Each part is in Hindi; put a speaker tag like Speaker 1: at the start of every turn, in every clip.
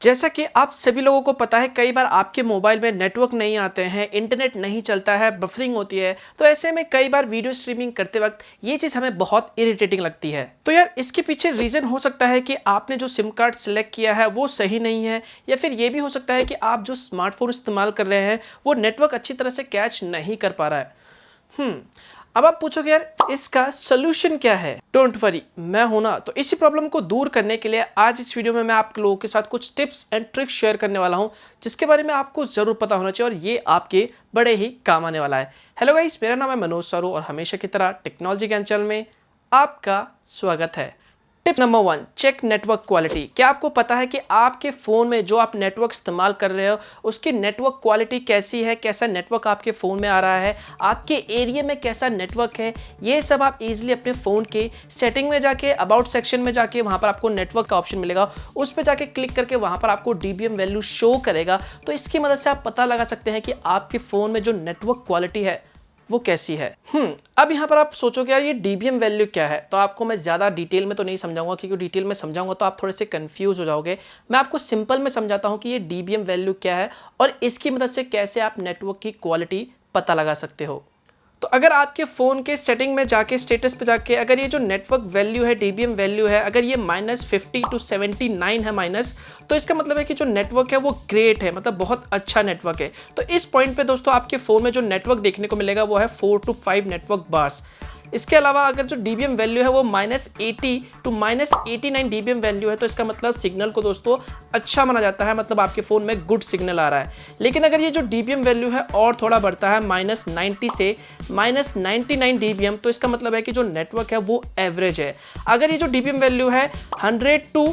Speaker 1: जैसा कि आप सभी लोगों को पता है, कई बार आपके मोबाइल में नेटवर्क नहीं आते हैं, इंटरनेट नहीं चलता है, बफरिंग होती है। तो ऐसे में कई बार वीडियो स्ट्रीमिंग करते वक्त ये चीज़ हमें बहुत इरिटेटिंग लगती है। तो यार इसके पीछे रीज़न हो सकता है कि आपने जो सिम कार्ड सिलेक्ट किया है वो सही नहीं है, या फिर ये भी हो सकता है कि आप जो स्मार्टफोन इस्तेमाल कर रहे हैं वो नेटवर्क अच्छी तरह से कैच नहीं कर पा रहा है। अब आप पूछोगे यार इसका सोल्यूशन क्या है। डोंट वरी, मैं हूं ना। तो इसी प्रॉब्लम को दूर करने के लिए आज इस वीडियो में मैं आप लोगों के साथ कुछ टिप्स एंड ट्रिक्स शेयर करने वाला हूं, जिसके बारे में आपको जरूर पता होना चाहिए और ये आपके बड़े ही काम आने वाला है। हेलो गाइस, मेरा नाम है मनोज सारू और हमेशा की तरह टेक्नोलॉजी ज्ञान चैनल में आपका स्वागत है। Tip number 1, check network quality. क्या आपको पता है कि आपके फ़ोन में जो आप नेटवर्क इस्तेमाल कर रहे हो उसकी नेटवर्क क्वालिटी कैसी है, कैसा नेटवर्क आपके फ़ोन में आ रहा है, आपके एरिया में कैसा नेटवर्क है। ये सब आप इजीली अपने फ़ोन के सेटिंग में जाके, अबाउट सेक्शन में जाके, वहाँ पर आपको नेटवर्क का ऑप्शन मिलेगा, उस पर जाके क्लिक करके वहाँ पर आपको DBM वैल्यू शो करेगा। तो इसकी मदद से आप पता लगा सकते हैं कि आपके फ़ोन में जो नेटवर्क क्वालिटी है वो कैसी है। अब यहाँ पर आप सोचोगे यार ये DBM वैल्यू क्या है। तो आपको मैं ज़्यादा डिटेल में तो नहीं समझाऊंगा, क्योंकि डिटेल में समझाऊंगा तो आप थोड़े से कंफ्यूज हो जाओगे। मैं आपको सिंपल में समझाता हूँ कि ये DBM वैल्यू क्या है और इसकी मदद से कैसे आप नेटवर्क की क्वालिटी पता लगा सकते हो। तो अगर आपके फ़ोन के सेटिंग में जाके, स्टेटस पे जाके, अगर ये जो नेटवर्क वैल्यू है, DBM वैल्यू है, अगर ये -50 to 79 है माइनस, तो इसका मतलब है कि जो नेटवर्क है वो ग्रेट है, मतलब बहुत अच्छा नेटवर्क है। तो इस पॉइंट पे दोस्तों आपके फ़ोन में जो नेटवर्क देखने को मिलेगा वो है 4 to 5 नेटवर्क बार्स। इसके अलावा अगर जो DBM वैल्यू है वो -80 to -89 DBM वैल्यू है, तो इसका मतलब सिग्नल को दोस्तों अच्छा माना जाता है, मतलब आपके फ़ोन में गुड सिग्नल आ रहा है। लेकिन अगर ये जो DBM वैल्यू है और थोड़ा बढ़ता है -90 से -99 DBM, तो इसका मतलब है कि जो नेटवर्क है वो एवरेज है। अगर ये जो DBM वैल्यू है 100 to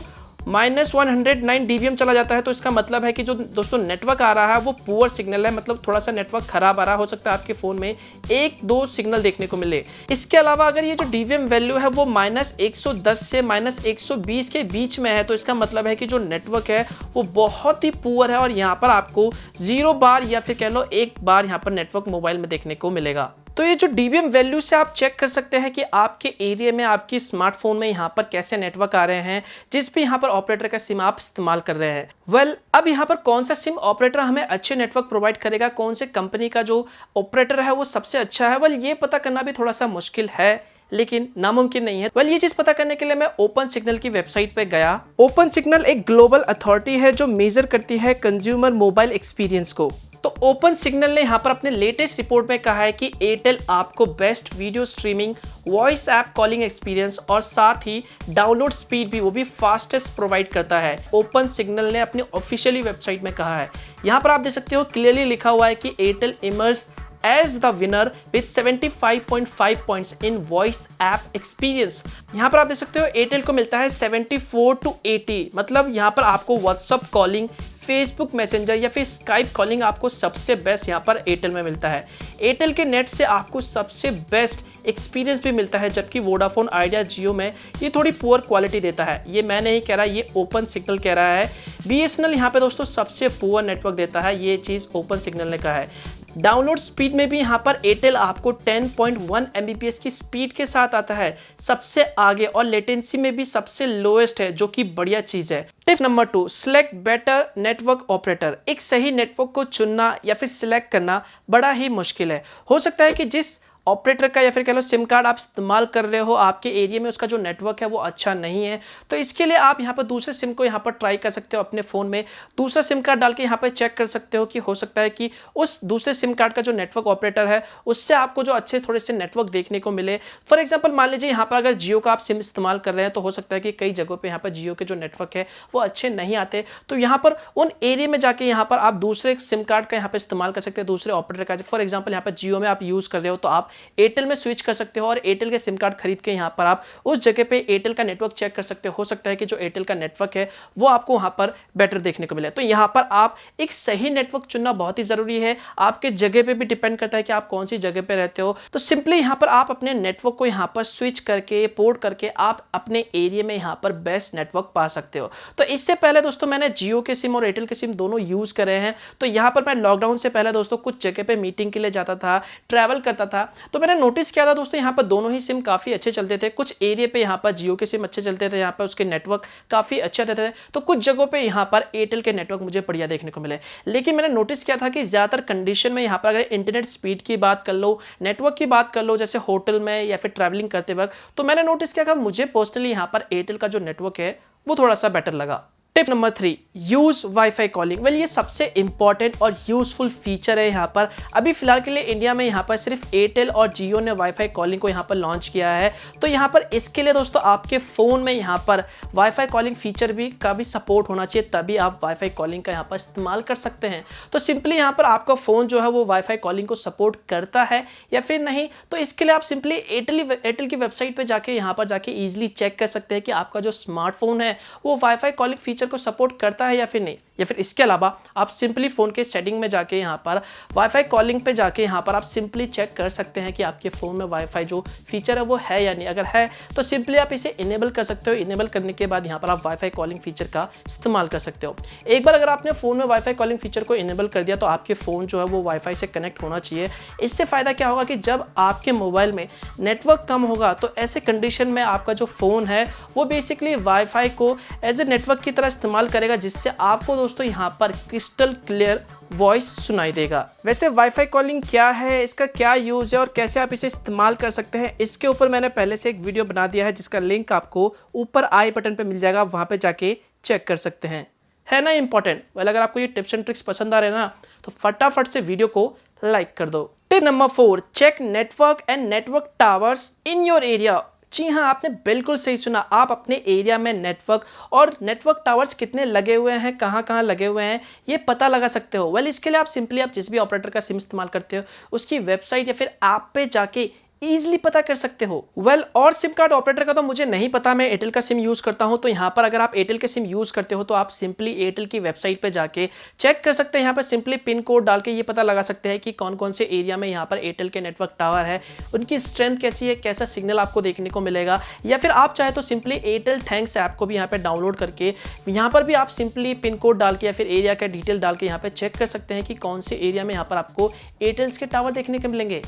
Speaker 1: -109 DBM चला जाता है, तो इसका मतलब है कि जो दोस्तों नेटवर्क आ रहा है वो पुअर सिग्नल है, मतलब थोड़ा सा नेटवर्क खराब आ रहा है। हो सकता है आपके फ़ोन में 1-2 सिग्नल देखने को मिले। इसके अलावा अगर ये जो DBM वैल्यू है वो -110 से -120 के बीच में है, तो इसका मतलब है कि जो नेटवर्क है वो बहुत ही पुअर है और यहाँ पर आपको 0 बार या फिर कह लो 1 बार यहाँ पर नेटवर्क मोबाइल में देखने को मिलेगा। तो ये जो DBM वैल्यू से आप चेक कर सकते हैं कि आपके एरिया में, आपके स्मार्टफोन में यहाँ पर कैसे नेटवर्क आ रहे हैं, जिस भी यहाँ पर ऑपरेटर का सिम आप इस्तेमाल कर रहे हैं। अब यहाँ पर कौन सा सिम ऑपरेटर हमें अच्छे नेटवर्क प्रोवाइड करेगा, कौन से कंपनी का जो ऑपरेटर है वो सबसे अच्छा है, ये पता करना भी थोड़ा सा मुश्किल है, लेकिन नामुमकिन नहीं है। ये चीज पता करने के लिए मैं ओपन सिग्नल की वेबसाइट पे गया। ओपन सिग्नल एक ग्लोबल अथॉरिटी है जो मेजर करती है कंज्यूमर मोबाइल एक्सपीरियंस को। तो ओपन सिग्नल ने यहाँ पर अपने लेटेस्ट रिपोर्ट में कहा है कि एयरटेल आपको best video streaming, voice app calling experience और साथ ही डाउनलोड स्पीड भी, वो भी फास्टेस्ट प्रोवाइड करता है। ओपन सिग्नल ने अपनी ऑफिशियली वेबसाइट में कहा है। यहाँ पर आप देख सकते हो क्लियरली लिखा हुआ है कि Airtel emerge as the winner with 75.5 points in voice app experience। यहाँ पर आप देख सकते हो एयरटेल को मिलता है 74 to 80, मतलब यहाँ पर आपको व्हाट्सअप कॉलिंग, फेसबुक मैसेंजर या फिर स्काइप कॉलिंग आपको सबसे बेस्ट यहाँ पर एयरटेल में मिलता है। एयरटेल के नेट से आपको सबसे बेस्ट एक्सपीरियंस भी मिलता है, जबकि वोडाफोन, आइडिया, जियो में ये थोड़ी पुअर क्वालिटी देता है। ये मैं नहीं कह रहा, ये ओपन सिग्नल कह रहा है। BSNL यहाँ पे दोस्तों सबसे पुअर नेटवर्क देता है, ये चीज़ ओपन सिग्नल ने कहा है। डाउनलोड स्पीड में भी यहाँ पर एयरटेल आपको 10.1 Mbps की स्पीड के साथ आता है सबसे आगे, और लेटेंसी में भी सबसे लोएस्ट है, जो कि बढ़िया चीज़ है। Tip number 2, select better network operator. एक सही नेटवर्क को चुनना या फिर सिलेक्ट करना बड़ा ही मुश्किल है। हो सकता है कि जिस ऑपरेटर का या फिर कह लो सिम कार्ड आप इस्तेमाल कर रहे हो, आपके एरिया में उसका जो नेटवर्क है वो अच्छा नहीं है, तो इसके लिए आप यहाँ पर दूसरे सिम को यहाँ पर ट्राई कर सकते हो। अपने फ़ोन में दूसरा सिम कार्ड डाल के यहाँ पर चेक कर सकते हो कि हो सकता है कि उस दूसरे सिम कार्ड का जो नेटवर्क ऑपरेटर है उससे आपको जो अच्छे थोड़े से नेटवर्क देखने को मिले। फॉर एग्जाम्पल मान लीजिए यहाँ पर अगर जियो का आप सिम इस्तेमाल कर रहे हैं, तो हो सकता है कि कई जगहों पर यहाँ पर जियो के जो नेटवर्क है वो अच्छे नहीं आते, तो यहाँ पर उन एरिया में जाके यहाँ पर आप दूसरे सिम कार्ड का यहाँ पर इस्तेमाल कर सकते हैं, दूसरे ऑपरेटर का। फॉर एग्जाम्पल यहाँ पर जियो में आप यूज़ कर रहे हो, तो आप एयरटेल में स्विच कर सकते हो और एयरटेल के सिम कार्ड खरीद के यहाँ पर आप उस जगह पे एयरटेल का नेटवर्क चेक कर सकते हो। हो सकता है कि जो एयरटेल का नेटवर्क है वो आपको वहाँ पर बेटर देखने को मिले। तो यहाँ पर आप एक सही नेटवर्क चुनना बहुत ही ज़रूरी है। आपके जगह पे भी डिपेंड करता है कि आप कौन सी जगह पे रहते हो। तो सिंपली यहाँ पर आप अपने नेटवर्क को यहाँ पर स्विच करके, पोर्ट करके आप अपने एरिया में यहाँ पर बेस्ट नेटवर्क पा सकते हो। तो इससे पहले दोस्तों मैंने जियो के सिम और एयरटेल के सिम दोनों यूज़ करे हैं। तो यहाँ पर मैं लॉकडाउन से पहले दोस्तों कुछ जगह पे मीटिंग के लिए जाता था, ट्रैवल करता था, तो मैंने नोटिस किया था दोस्तों यहाँ पर दोनों ही सिम काफ़ी अच्छे चलते थे। कुछ एरिया पे यहाँ पर जियो के सिम अच्छे चलते थे, यहाँ पर उसके नेटवर्क काफ़ी अच्छे आते थे, तो कुछ जगहों पे यहाँ पर एयरटेल के नेटवर्क मुझे बढ़िया देखने को मिले। लेकिन मैंने नोटिस किया था कि ज़्यादातर कंडीशन में यहाँ पर अगर इंटरनेट स्पीड की बात कर लो, नेटवर्क की बात कर लो, जैसे होटल में या फिर ट्रैवलिंग करते वक्त, तो मैंने नोटिस किया कि मुझे पर्सनली यहाँ पर एयरटेल का जो नेटवर्क है वो थोड़ा सा बेटर लगा। Tip number 3, use wifi calling. Well, ये सबसे इंपॉर्टेंट और यूजफुल फीचर है यहाँ पर। अभी फिलहाल के लिए इंडिया में यहाँ पर सिर्फ एयरटेल और जियो ने वाईफाई कॉलिंग को यहाँ पर लॉन्च किया है। तो यहाँ पर इसके लिए दोस्तों आपके फ़ोन में यहाँ पर वाईफाई कॉलिंग फीचर का भी सपोर्ट होना चाहिए, तभी आप वाईफाई कॉलिंग का यहाँ पर इस्तेमाल कर सकते हैं। तो सिंपली यहाँ पर आपका फ़ोन जो है वो वाईफाई कॉलिंग को सपोर्ट करता है या फिर नहीं, तो इसके लिए आप सिंपली एयरटेल की वेबसाइट पर जाके यहाँ पर जाके ईजिली चेक कर सकते हैं कि आपका जो स्मार्टफोन है वो वाईफाई कॉलिंग फीचर को सपोर्ट करता है या फिर नहीं। या फिर इसके अलावा आप सिंपली फोन के सेटिंग में जाके यहाँ पर वाईफाई कॉलिंग पे जाके यहाँ पर आप सिंपली चेक कर सकते हैं कि आपके फ़ोन में वाईफाई जो फीचर है वो है या नहीं। अगर है तो सिंपली आप इसे इनेबल कर सकते हो। इनेबल करने के बाद यहाँ पर आप वाईफाई कॉलिंग फीचर का इस्तेमाल कर सकते हो। एक बार अगर आपने फ़ोन में वाईफाई कॉलिंग फीचर को इनेबल कर दिया तो आपके फ़ोन जो है वो वाईफाई से कनेक्ट होना चाहिए। इससे फ़ायदा क्या होगा कि जब आपके मोबाइल में नेटवर्क कम होगा तो ऐसे कंडीशन में आपका जो फ़ोन है वो बेसिकली वाईफाई को एज ए नेटवर्क की तरह इस्तेमाल करेगा, जिससे आपको दोस्तों यहाँ पर क्रिस्टल क्लियर वॉइस सुनाई देगा। वैसे वाईफाई कॉलिंग क्या है, इसका क्या यूज़ है और कैसे आप इसे इस्तेमाल कर सकते हैं, इसके ऊपर मैंने पहले से एक वीडियो बना दिया है जिसका लिंक आपको ऊपर आई बटन पे मिल जाएगा, वहाँ पे जाके चेक कर सकते हैं। है ना इंपॉर्टेंट? वेल, अगर आपको ये टिप्स एंड ट्रिक्स पसंद आ रहे हैं ना तो फटाफट से वीडियो को लाइक कर दो। Tip number 4, check network and network towers in your area. जी हाँ, आपने बिल्कुल सही सुना। आप अपने एरिया में नेटवर्क और नेटवर्क टावर्स कितने लगे हुए हैं, कहाँ कहाँ लगे हुए हैं, ये पता लगा सकते हो। वेल, इसके लिए आप सिंपली आप जिस भी ऑपरेटर का सिम इस्तेमाल करते हो उसकी वेबसाइट या फिर ऐप पे जाके ईजिली पता कर सकते हो। वेल, और सिम कार्ड ऑपरेटर का तो मुझे नहीं पता, मैं एयरटेल का सिम यूज़ करता हूं। तो यहाँ पर अगर आप एयरटेल के सिम यूज़ करते हो तो आप सिंपली एयरटेल की वेबसाइट पे जाके चेक कर सकते हैं। यहाँ पर सिंपली पिन कोड डाल के ये पता लगा सकते हैं कि कौन कौन से एरिया में यहाँ पर एयरटेल के नेटवर्क टावर है, उनकी स्ट्रेंथ कैसी है, कैसा सिग्नल आपको देखने को मिलेगा। या फिर आप चाहे तो सिंपली एयरटेल थैंक्स ऐप को भी यहाँ पर डाउनलोड करके यहाँ पर भी आप सिंपली पिन कोड डाल के या फिर एरिया का डिटेल डाल के यहाँ पर चेक कर सकते हैं कि कौन से एरिया में यहाँ पर आपको एयरटेल्स के टावर देखने को मिलेंगे।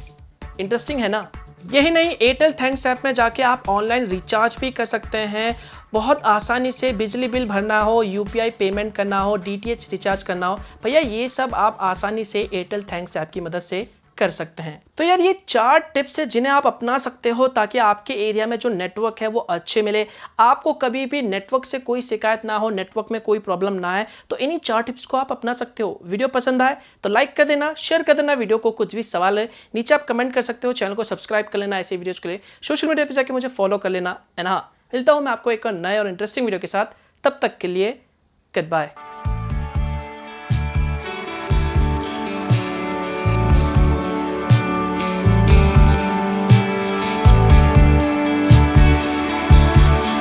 Speaker 1: इंटरेस्टिंग है ना? यही नहीं, एयरटेल थैंक्स ऐप में जाके आप ऑनलाइन रिचार्ज भी कर सकते हैं। बहुत आसानी से बिजली बिल भरना हो, यूपीआई पेमेंट करना हो, डीटीएच रिचार्ज करना हो, भैया ये सब आप आसानी से एयरटेल थैंक्स ऐप की मदद से कर सकते हैं। तो यार ये 4 टिप्स है जिन्हें आप अपना सकते हो ताकि आपके एरिया में जो नेटवर्क है वो अच्छे मिले, आपको कभी भी नेटवर्क से कोई शिकायत ना हो, नेटवर्क में कोई प्रॉब्लम ना आए। तो इन्हीं 4 टिप्स को आप अपना सकते हो। वीडियो पसंद आए तो लाइक कर देना, शेयर कर देना वीडियो को। कुछ भी सवाल है नीचे आप कमेंट कर सकते हो, चैनल को सब्सक्राइब कर लेना ऐसे वीडियोज़ के लिए, सोशल मीडिया पर जाकर मुझे फॉलो कर लेना। एंड हाँ, मिलता हूँ मैं आपको एक नए और इंटरेस्टिंग वीडियो के साथ। तब तक के लिए गुड बाय।